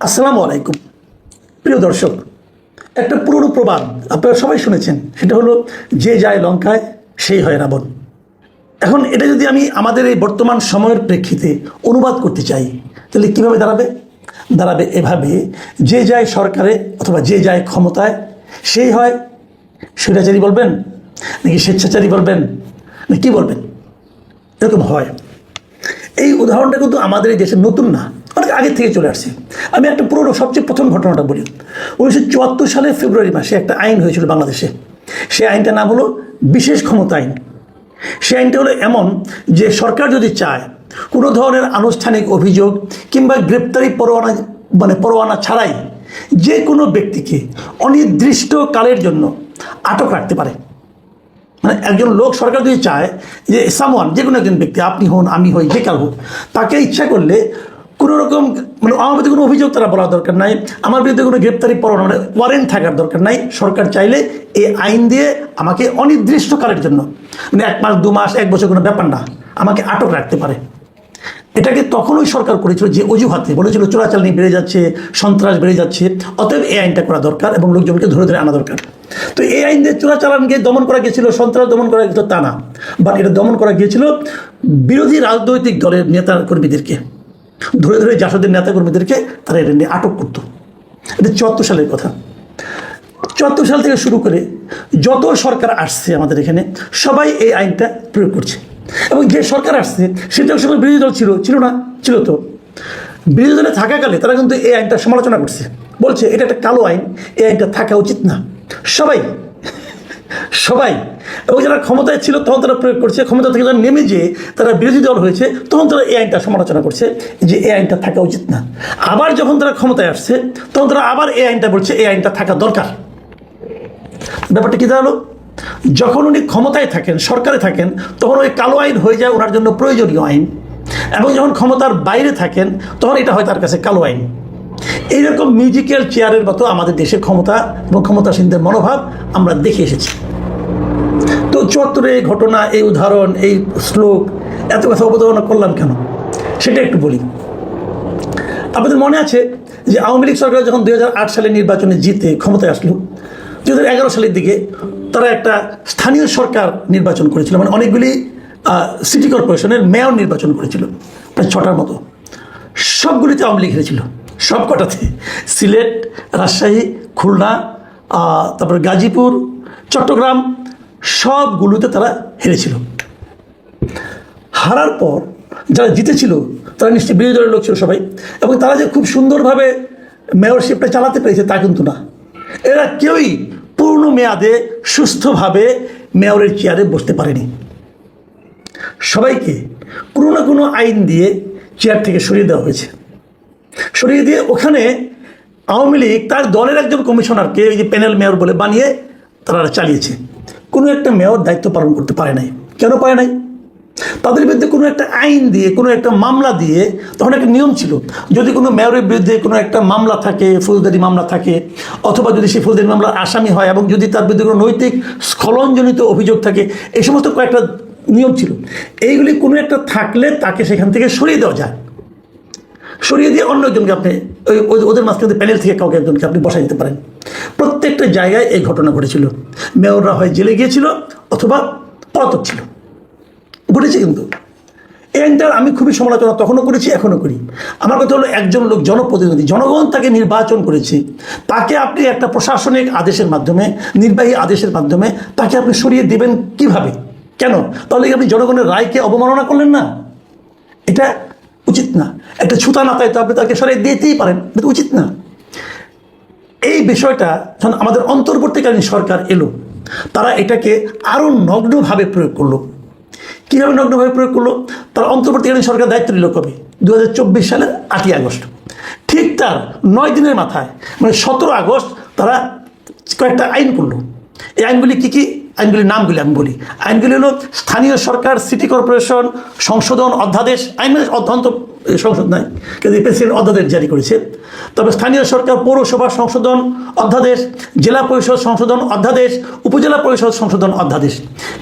আসসালামু আলাইকুম প্রিয় দর্শক, একটা পুরনো প্রবাদ আপনারা সবাই শুনেছেন, সেটা হলো যে যায় লঙ্কায় সেই হয় রাবণ। এখন এটা যদি আমি আমাদের এই বর্তমান সময়ের প্রেক্ষিতে অনুবাদ করতে চাই, তাহলে কীভাবে দাঁড়াবে? দাঁড়াবে এভাবে: যে যায় সরকারে অথবা যে যায় ক্ষমতায় সেই হয় স্বৈরাচারী বলবেন, নাকি স্বেচ্ছাচারী বলবেন, না কি বলবেন? এরকম হয়। এই উদাহরণটা কিন্তু আমাদের এই দেশে নতুন না, অনেক আগে থেকে চলে আসছে। আমি একটা পুরোনো সবচেয়ে প্রথম ঘটনাটা বলি। 1974 সালের ফেব্রুয়ারি মাসে একটা আইন হয়েছিল বাংলাদেশে। সেই আইনটার নাম হলো বিশেষ ক্ষমতা আইন। সেই আইনটা হলো এমন যে সরকার যদি চায় কোনো ধরনের আনুষ্ঠানিক অভিযোগ কিংবা গ্রেপ্তারি পরোয়ানা ছাড়াই যে কোনো ব্যক্তিকে অনির্দিষ্ট কালের জন্য আটক রাখতে পারে। মানে একজন লোক, সরকার যদি চায় যে সামওয়ান, যে কোনো একজন ব্যক্তি, আপনি হন, আমি হই, যে কারো হোক, তাকে ইচ্ছা করলে কোনো রকম আমার বিরুদ্ধে কোনো অভিযোগ তারা বলার দরকার নাই, আমার বিরুদ্ধে কোনো গ্রেপ্তারি পরোয়ানা ওয়ারেন্ট থাকার দরকার নাই। সরকার চাইলে এই আইন দিয়ে আমাকে অনির্দিষ্টকালের জন্য, 1 মাস 2 মাস 1 বছর কোনো ব্যাপার না, আমাকে আটক রাখতে পারে। এটাকে তখনই সরকার করেছিল যে অজুহাতে বলেছিল চোরাচালানি বেড়ে যাচ্ছে, সন্ত্রাস বেড়ে যাচ্ছে, অতএব এই আইনটা করা দরকার এবং লোকজনকে ধরে ধরে আনা দরকার। তো এই আইন দিয়ে চোরাচালানকে দমন করা গিয়েছিল, সন্ত্রাস দমন করা গিয়েছিল তা না, বাট এটা দমন করা গিয়েছিল বিরোধী রাজনৈতিক দলের নেতা কর্মীদেরকে ধরে ধরে, জাসদের নেতা কর্মীদেরকে তারা এটা নিয়ে আটক করতো। এটা 74 সালের কথা। 74 সাল থেকে শুরু করে যত সরকার আসছে আমাদের এখানে, সবাই এই আইনটা প্রয়োগ করছে। এবং যে সরকার আসছে সেটা সময় বিরোধী দল ছিল না? ছিল তো। বিরোধী দলে থাকাকালে তারা কিন্তু এই আইনটা সমালোচনা করছে, বলছে এটা একটা কালো আইন, এই আইনটা থাকা উচিত না। সবাই সবাই এবং যারা ক্ষমতায় ছিল তখন তারা প্রয়োগ করছে, ক্ষমতা থেকে যারা নেমে যেয়ে তারা বিরোধী দল হয়েছে তখন তারা এই আইনটা সমালোচনা করছে যে এই আইনটা থাকা উচিত না। আবার যখন তারা ক্ষমতায় আসছে তখন তারা আবার এই আইনটা বলছে এই আইনটা থাকা দরকার। ব্যাপারটা কী দাঁড়ালো? যখন উনি ক্ষমতায় থাকেন, সরকারে থাকেন, তখন ওই কালো আইন হয়ে যায় ওনার জন্য প্রয়োজনীয় আইন, এবং যখন ক্ষমতার বাইরে থাকেন তখন এটা হয় তার কাছে কালো আইন। এইরকম মিউজিক্যাল চেয়ারের মতো আমাদের দেশের ক্ষমতা এবং ক্ষমতাসীনদের মনোভাব আমরা দেখে এসেছি। তো 74 এই ঘটনা, এই উদাহরণ, এই শ্লোক, এত কথা অবতারণা করলাম কেন সেটা একটু বলি। আপনাদের মনে আছে যে আওয়ামী লীগ সরকার যখন 2008 সালে নির্বাচনে জিতে ক্ষমতায় আসলো, 2011 সালের দিকে তারা একটা স্থানীয় সরকার নির্বাচন করেছিল, মানে অনেকগুলি সিটি কর্পোরেশনের মেয়র নির্বাচন করেছিল, প্রায় 6টার মতো। সবগুলিতে আওয়ামী লীগ হেরেছিল, সব কটাতে। সিলেট, রাজশাহী, খুলনা, তারপর গাজীপুর, চট্টগ্রাম, সবগুলোতে তারা হেরেছিল। হারার পর যারা জিতেছিল তারা নিশ্চয়ই বিরোধী দলের লোক ছিল সবাই, এবং তারা যে খুব সুন্দরভাবে মেয়রশিপটা চালাতে পেরেছে তা কিন্তু না। এরা কেউই পূর্ণ মেয়াদে সুস্থভাবে মেয়রের চেয়ারে বসতে পারেনি। সবাইকে কোনো না কোনো আইন দিয়ে চেয়ার থেকে সরিয়ে দেওয়া হয়েছে। সরিয়ে দিয়ে ওখানে আওয়ামী লীগ তার দলের একজন কমিশনারকে এই যে প্যানেল মেয়র বলে বানিয়ে তারা চালিয়েছে। কোনো একটা মেয়র দায়িত্ব পালন করতে পারে নাই। কেন পারে নাই? তাদের বিরুদ্ধে কোনো একটা আইন দিয়ে, কোনো একটা মামলা দিয়ে, তখন একটা নিয়ম ছিল, যদি কোনো মেয়রের বিরুদ্ধে কোনো একটা মামলা থাকে, ফৌজদারি মামলা থাকে, অথবা যদি সেই ফৌজদারি মামলার আসামি হয় এবং যদি তার বিরুদ্ধে কোনো নৈতিক স্খলনজনিত অভিযোগ থাকে, এই সমস্ত কয়েকটা নিয়ম ছিল। এইগুলি কোনো একটা থাকলে তাকে সেখান থেকে সরিয়ে দেওয়া যায়। সরিয়ে দিয়ে অন্য একজনকে আপনি ওদের মাঝখানে প্যানেল থেকে কাউকে একজনকে আপনি বসাই দিতে পারেন। প্রত্যেকটা জায়গায় এই ঘটনা ঘটেছিল। মেয়ররা হয় জেলে গিয়েছিল অথবা পলাতক ছিল, ঘটেছে। কিন্তু এই আইনটার আমি খুবই সমালোচনা তখনও করেছি, এখনও করি। আমার কথা হলো, একজন লোক জনপ্রতিনিধি, জনগণ তাকে নির্বাচন করেছে, তাকে আপনি একটা প্রশাসনিক আদেশের মাধ্যমে, নির্বাহী আদেশের মাধ্যমে তাকে আপনি সরিয়ে দেবেন কিভাবে? কেন? তাহলে আপনি জনগণের রায়কে অবমাননা করলেন না? এটা উচিত না। একটা ছুতা নাতায় তো আপনি তাকে সরিয়ে দিতেই পারেন, এটা উচিত না। এই বিষয়টা যখন আমাদের অন্তর্বর্তীকালীন সরকার এলো, তারা এটাকে আরও নগ্নভাবে প্রয়োগ করলো। কীভাবে নগ্নভাবে প্রয়োগ করলো? তারা অন্তর্বর্তীকালীন সরকার দায়িত্ব নিল কবে? 2024 সালের 8ই আগস্ট। ঠিক তার 9 দিনের মাথায়, মানে 17 আগস্ট তারা কয়েকটা আইন করলো। এই আইনগুলি কী কী? আইনগুলির নামগুলি আমি বলি। আইনগুলি হলো স্থানীয় সরকার সিটি কর্পোরেশন সংশোধন অধ্যাদেশ। আইন মানে অধ্যন্ত সংসদ নয়, কিন্তু প্রেসিডেন্ট অধ্যাদেশ জারি করেছে। তবে স্থানীয় সরকার পৌরসভা সংশোধন অধ্যাদেশ, জেলা পরিষদ সংশোধন অধ্যাদেশ, উপজেলা পরিষদ সংশোধন অধ্যাদেশ,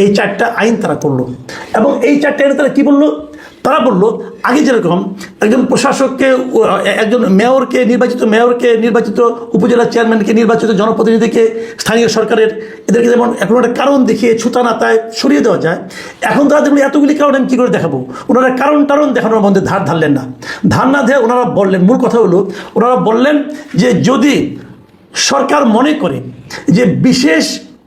এই 4টা আইন তারা করলো। এবং এই 4টা আইনে তারা কী বললো? তারা বললো আগে যেরকম একজন প্রশাসককে, একজন নির্বাচিত উপজেলা চেয়ারম্যানকে, নির্বাচিত জনপ্রতিনিধিকে, স্থানীয় সরকারের এদেরকে যেমন এখন একটা কারণ দেখিয়ে ছুতানাতায় সরিয়ে দেওয়া যায়, এখন তারা যেমন এতগুলি কারণ আমি কী করে দেখাবো, ওনারা কারণ দেখানোর মধ্যে ধার ধারলেন না। ধার না দিয়ে ওনারা বললেন, মূল কথা হলো ওনারা বললেন যে যদি সরকার মনে করে যে বিশেষ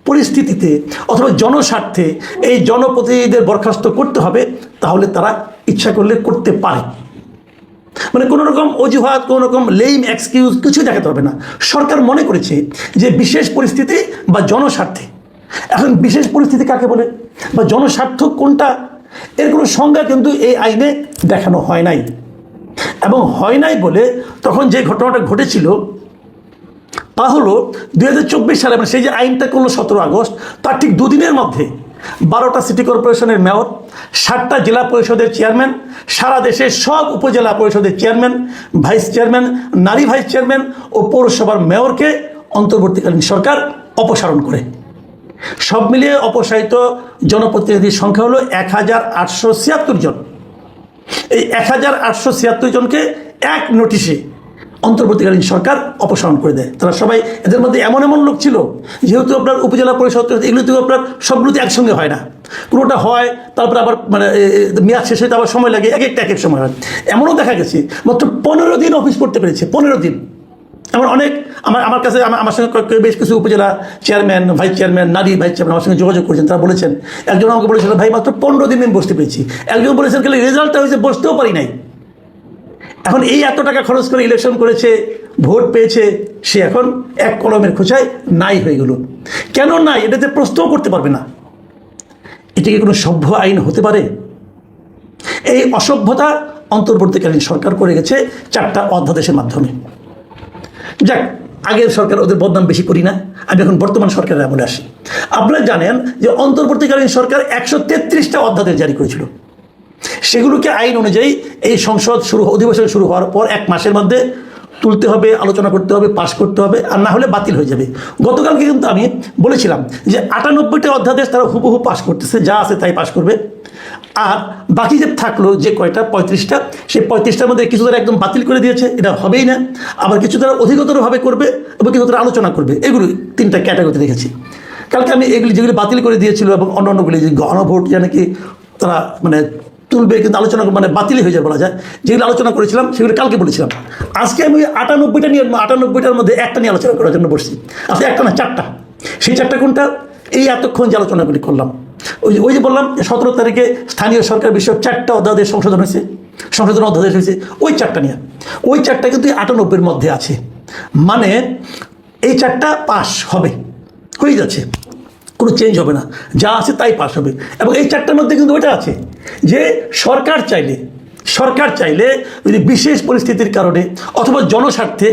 পরিস্থিতিতে অথবা জনস্বার্থে এই জনপ্রতিনিধিদের বরখাস্ত করতে হবে, তাহলে তারা ইচ্ছা করলে করতে পারে। মানে কোনো রকম অজুহাত, কোনো রকম লেইম এক্সকিউজ কিছুই দেখাতে হবে না। সরকার মনে করেছে যে বিশেষ পরিস্থিতি বা জনস্বার্থে। এখন বিশেষ পরিস্থিতি কাকে বলে বা জনস্বার্থ কোনটা, এর কোনো সংজ্ঞা কিন্তু এই আইনে দেখানো হয় নাই। এবং হয় নাই বলে তখন যে ঘটনাটা ঘটেছিল তা হলো 2024 সালে, মানে সেই যে আইনটা করলো 17 আগস্ট, তার ঠিক দুদিনের মধ্যে 12টা সিটি কর্পোরেশনের মেয়র, 7টা জেলা পরিষদের চেয়ারম্যান, সারা দেশের সব উপজেলা পরিষদের চেয়ারম্যান, ভাইস চেয়ারম্যান, নারী ভাইস চেয়ারম্যান ও পৌরসভার মেয়রকে অন্তর্বর্তীকালীন সরকার অপসারণ করে। সব মিলিয়ে অপসারিত জনপ্রতিনিধির সংখ্যা হলো 1876 জন। এই 1876 জনকে এক নোটিশে অন্তর্বর্তীকালীন সরকার অপসারণ করে দেয়। তারা সবাই, এদের মধ্যে এমন লোক ছিল, যেহেতু আপনার উপজেলা পরিষদ এগুলোতে আপনার সবগুলোতে একসঙ্গে হয় না, কোনোটা হয় তারপরে আবার মানে মেয়াদ শেষ হতে আবার সময় লাগে, এক এক সময় হয়। এমনও দেখা গেছে মাত্র 15 দিন অফিস করতে পেরেছে, 15 দিন। এমন অনেক আমার কাছে আমার সঙ্গে বেশ কিছু উপজেলা চেয়ারম্যান, ভাইস চেয়ারম্যান, নারী ভাইস চেয়ারম্যান আমার সঙ্গে যোগাযোগ করেছেন। তারা বলেছেন, একজন আমাকে বলেছিল ভাই মাত্র 15 দিন আমি বসতে পেরেছি। একজন বলেছেন খালি রেজাল্টটা হয়েছে, বসতেও পারি নাই। এখন এই এত টাকা খরচ করে ইলেকশন করেছে, ভোট পেয়েছে, সে এখন এক কলমের খোঁচায় নাই হয়ে গেল। কেন নাই এটাতে প্রশ্নও করতে পারবে না। এটা কি কোনো সভ্য আইন হতে পারে? এই অসভ্যতা অন্তর্বর্তীকালীন সরকার করে গেছে 4টা অধ্যাদেশের মাধ্যমে। যাক, আগের সরকার, ওদের বদনাম বেশি করি না, আমি এখন বর্তমান সরকারের আমলে আসি। আপনারা জানেন যে অন্তর্বর্তীকালীন সরকার 133টা অধ্যাদেশ জারি করেছিল। সেগুলোকে আইন অনুযায়ী এই সংসদ অধিবেশন শুরু হওয়ার পর 1 মাসের মধ্যে তুলতে হবে, আলোচনা করতে হবে, পাশ করতে হবে, আর না হলে বাতিল হয়ে যাবে। গতকালকে কিন্তু আমি বলেছিলাম যে 98টা অধ্যাদেশ তারা হুবহু পাশ করতেছে, যা আছে তাই পাশ করবে। আর বাকি যে থাকলো যে কয়টা 35টা, সেই 35টার মধ্যে কিছু তারা একদম বাতিল করে দিয়েছে, এটা হবেই না। আবার কিছু তারা অধিকতরভাবে করবে এবং কিছু তারা আলোচনা করবে। এগুলো 3টা ক্যাটাগরিতে দেখেছি। কালকে আমি এগুলি যেগুলি বাতিল করে দিয়েছিল এবং অন্যান্যগুলি যে গণভোট জানে কি তারা মানে তুলবে কিন্তু আলোচনা মানে বাতিলই হয়ে যায় বলা যায়, যেগুলো আলোচনা করেছিলাম সেগুলো কালকে বলেছিলাম। আজকে আমি 98টা নিয়ে 98টার মধ্যে একটা নিয়ে আলোচনা করার জন্য বসছি। আসলে একটা না, 4টা। সেই 4টা কোনটা? এই এতক্ষণ যে আলোচনাগুলি করলাম, ওই যে বললাম 17 তারিখে স্থানীয় সরকার বিষয়ক 4টা অধ্যাদেশ সংশোধন অধ্যাদেশ হয়েছে, ওই 4টা নিয়ে। ওই 4টা কিন্তু 98-এর মধ্যে আছে, মানে এই 4টা পাস হবে, হয়ে যাচ্ছে, কোনো চেঞ্জ হবে না, যা আছে তাই পাস হবে। এবং এই 4টার মধ্যে কিন্তু ওইটা আছে যে সরকার চাইলে যদি বিশেষ পরিস্থিতির কারণে অথবা জনস্বার্থে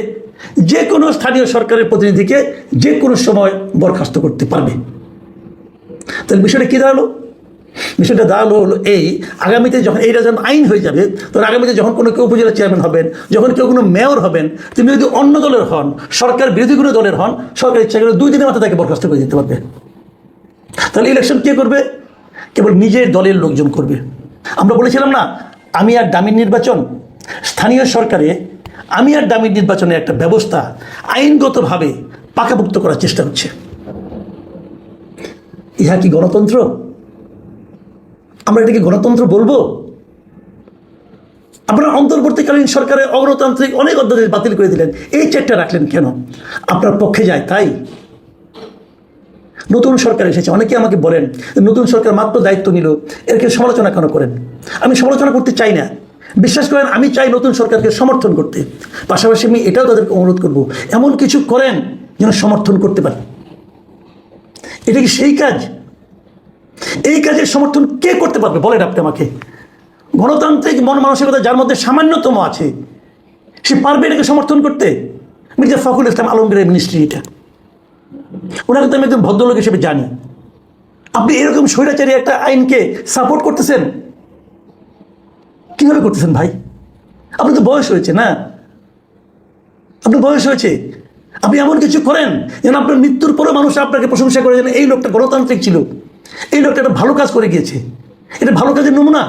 যে কোনো স্থানীয় সরকারের প্রতিনিধিকে যে কোনো সময় বরখাস্ত করতে পারবে। তাহলে বিষয়টা কী দাঁড়ালো? বিষয়টা দাঁড়ালো হলো এই, আগামীতে যখন এইটা যখন আইন হয়ে যাবে, তখন আগামীতে যখন কোনো কেউ উপজেলা চেয়ারম্যান হবেন, যখন কেউ কোনো মেয়র হবেন, তিনি যদি অন্য দলের হন, সরকার বিরোধী কোনো দলের হন, সরকার ইচ্ছা করে 2 দিনের মাথায় তাকে বরখাস্ত করে দিতে পারবে। তাহলে ইলেকশন কে করবে? কেবল নিজের দলের লোকজন করবে। আমরা বলেছিলাম না, আমি আর দামির নির্বাচন, স্থানীয় সরকারে আমি আর দামির নির্বাচনের একটা ব্যবস্থা আইনগতভাবে পাকাপোক্ত করার চেষ্টা হচ্ছে। ইহা কি গণতন্ত্র? আমরা এটাকে গণতন্ত্র বলবো? আপনারা অন্তর্বর্তীকালীন সরকারের অগণতান্ত্রিক অনেক অধ্যাদেশ বাতিল করে দিলেন, এই 4টা রাখলেন কেন? আপনার পক্ষে যায় তাই? নতুন সরকার এসেছে, অনেকে আমাকে বলেন নতুন সরকার মাত্র দায়িত্ব নিল, এরকে সমালোচনা কেন করেন? আমি সমালোচনা করতে চাই না, বিশ্বাস করেন, আমি চাই নতুন সরকারকে সমর্থন করতে। পাশাপাশি আমি এটাও তাদেরকে অনুরোধ করব, এমন কিছু করেন যেন সমর্থন করতে পারে। এটা কি সেই কাজ? এই কাজের সমর্থন কে করতে পারবে বলেন আপনি আমাকে? গণতান্ত্রিক মন মানসিকতা যার মধ্যে সামান্যতম আছে, সে পারবে এটাকে সমর্থন করতে? মির্জা ফখরুল ইসলাম আলমগীরের মিনিস্ট্রি এটা, ওনাকে তো আমি একজন ভদ্রলোক হিসেবে জানি। আপনি এরকম স্বৈরাচারী একটা আইনকে সাপোর্ট করতেছেন, কিভাবে করতেছেন ভাই? আপনার তো বয়স হয়েছে না, আপনার বয়স হয়েছে, আপনি এমন কিছু করেন যেন আপনার মৃত্যুর পরে মানুষ আপনাকে প্রশংসা করে, যেন এই লোকটা গণতান্ত্রিক ছিল, এই লোকটা একটা ভালো কাজ করে গিয়েছে, এটা ভালো কাজের নমুনা।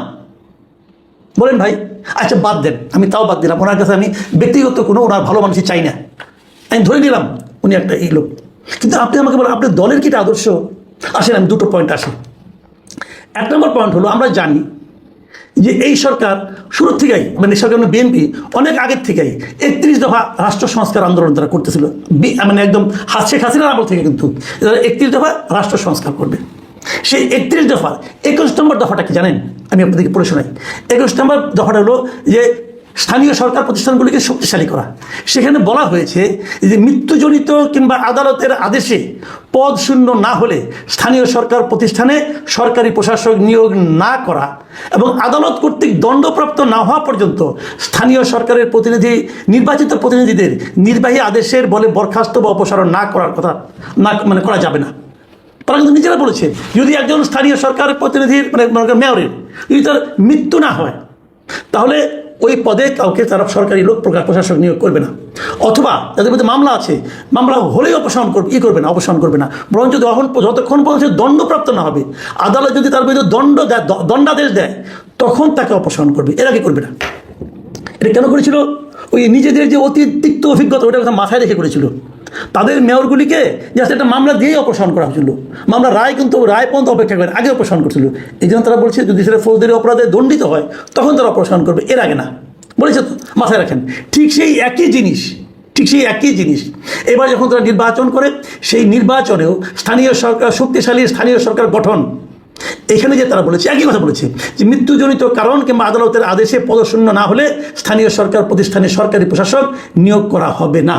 বলেন ভাই। আচ্ছা বাদ দেন, আমি তাও বাদ দিলাম, ওনার কাছে আমি ব্যক্তিগত কোনো ওনার ভালো মানুষই চাই না, আমি ধরে নিলাম উনি একটা এই লোক। কিন্তু আপনি আমাকে বলেন আপনার দলের কি আদর্শ? আসেন আমি দুটো পয়েন্ট আসি। 1 নম্বর পয়েন্ট হলো, আমরা জানি যে এই সরকার শুরুর থেকেই, মানে সরকার বিএনপি অনেক আগের থেকেই 31 দফা রাষ্ট্র সংস্কার আন্দোলন তারা করতেছিল, মানে একদম শেখ হাসিনার আমল থেকে কিন্তু 31 দফা রাষ্ট্র সংস্কার করবে। সেই 31 দফার 21 নম্বর দফাটা কি জানেন? আমি আপনাদেরকে পড়ে শোনাই। 21 নম্বর দফাটা হলো যে স্থানীয় সরকার প্রতিষ্ঠানগুলিকে শক্তিশালী করা। সেখানে বলা হয়েছে যে মৃত্যুজনিত কিংবা আদালতের আদেশে পদ শূন্য না হলে স্থানীয় সরকার প্রতিষ্ঠানে সরকারি প্রশাসক নিয়োগ না করা এবং আদালত কর্তৃক দণ্ডপ্রাপ্ত না হওয়া পর্যন্ত স্থানীয় সরকারের নির্বাচিত প্রতিনিধিদের নির্বাহী আদেশের বলে বরখাস্ত বা অপসারণ না করার কথা মানে করা যাবে না। তারা কিন্তু নিজেরা বলেছে, যদি একজন স্থানীয় সরকারের প্রতিনিধির মানে মেয়রের যদি তার মৃত্যু না হয়, তাহলে ওই পদে কাউকে তারা সরকারি লোক প্রশাসক নিয়োগ করবে না। অথবা যাদের মধ্যে মামলা আছে, মামলা হলেই অপসারণ করবে না, অপসারণ করবে না, বরঞ্চ যতক্ষণ পর্যন্ত দণ্ডপ্রাপ্ত না হবে, আদালত যদি তার বিরুদ্ধে দণ্ডাদেশ দেয়, তখন তাকে অপসারণ করবে, এর আগে করবে না। এটা কেন করেছিল? ওই নিজেদের যে অতিরিক্ত অভিজ্ঞতা, ওটার কথা মাথায় রেখে করেছিল। তাদের মেয়রগুলিকে জাস্ট একটা মামলা দিয়েই অপসারণ করা হয়েছিল, মামলা রায় কিন্তু রায় পর্যন্ত অপেক্ষা করে আগে অপসারণ করছিল। এই জন্য তারা বলছে যদি সেটা ফৌজদারি অপরাধে দণ্ডিত হয় তখন তারা অপসারণ করবে, এর আগে না, বলেছে তো, মাথায় রাখেন। ঠিক সেই একই জিনিস এবার যখন তারা নির্বাচন করে, সেই নির্বাচনেও স্থানীয় সরকার, শক্তিশালী স্থানীয় সরকার গঠন, এখানে যে তারা বলেছে একই কথা বলেছে যে মৃত্যুজনিত কারণ কিংবা আদালতের আদেশে পদশূন্য না হলে স্থানীয় সরকার প্রতিষ্ঠানে সরকারি প্রশাসক নিয়োগ করা হবে না।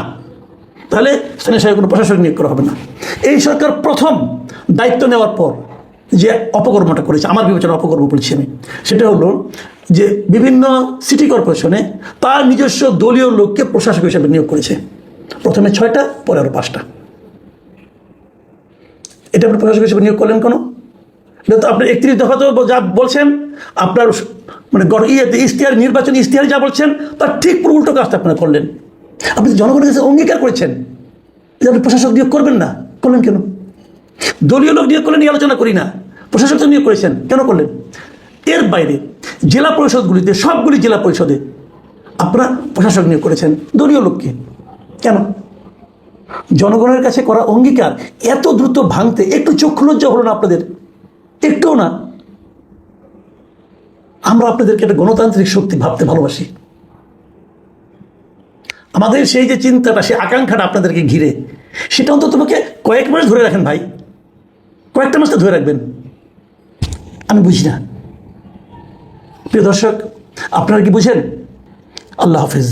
তাহলে স্থানীয় সরকার কোনো প্রশাসক নিয়োগ করা হবে না। এই সরকার প্রথম দায়িত্ব নেওয়ার পর যে অপকর্মটা করেছে, আমার বিবেচনা অপকর্ম বলছি আমি, সেটা হলো যে বিভিন্ন সিটি কর্পোরেশনে তার নিজস্ব দলীয় লোককে প্রশাসক হিসেবে নিয়োগ করেছে। প্রথমে 6টা, পরে আরও 5টা। এটা আপনি প্রশাসক হিসেবে নিয়োগ করলেন কেন? এটা তো আপনি 31 দফা তো যা বলছেন, আপনার মানে নির্বাচনী ইশতেহার যা বলছেন তার ঠিক পুরো উল্টো কাজটা আপনারা করলেন। আপনি জনগণের কাছে অঙ্গীকার করেছেন যে আপনি প্রশাসক নিয়োগ করবেন না, করলেন কেন? দলীয় লোক নিয়োগ করলেন, এই আলোচনা করি না, প্রশাসক নিয়োগ করেছেন, কেন করলেন? এর বাইরে জেলা পরিষদগুলিতে, সবগুলি জেলা পরিষদে আপনারা প্রশাসক নিয়োগ করেছেন দলীয় লোককে, কেন? জনগণের কাছে করা অঙ্গীকার এত দ্রুত ভাঙতে একটু চক্ষু লজ্জা হলো না আপনাদের? একটুও না? আমরা আপনাদেরকে একটা গণতান্ত্রিক শক্তি ভাবতে ভালোবাসি। আমাদের সেই যে চিন্তাটা, সেই আকাঙ্ক্ষাটা আপনাদেরকে ঘিরে, সেটা অন্তত তোমাকে কয়েক মাস ধরে রাখেন ভাই, কয়েকটা মাস তো ধরে রাখবেন। আমি বুঝি না। প্রিয় দর্শক, আপনারা কি বুঝেন? আল্লাহ হাফেজ।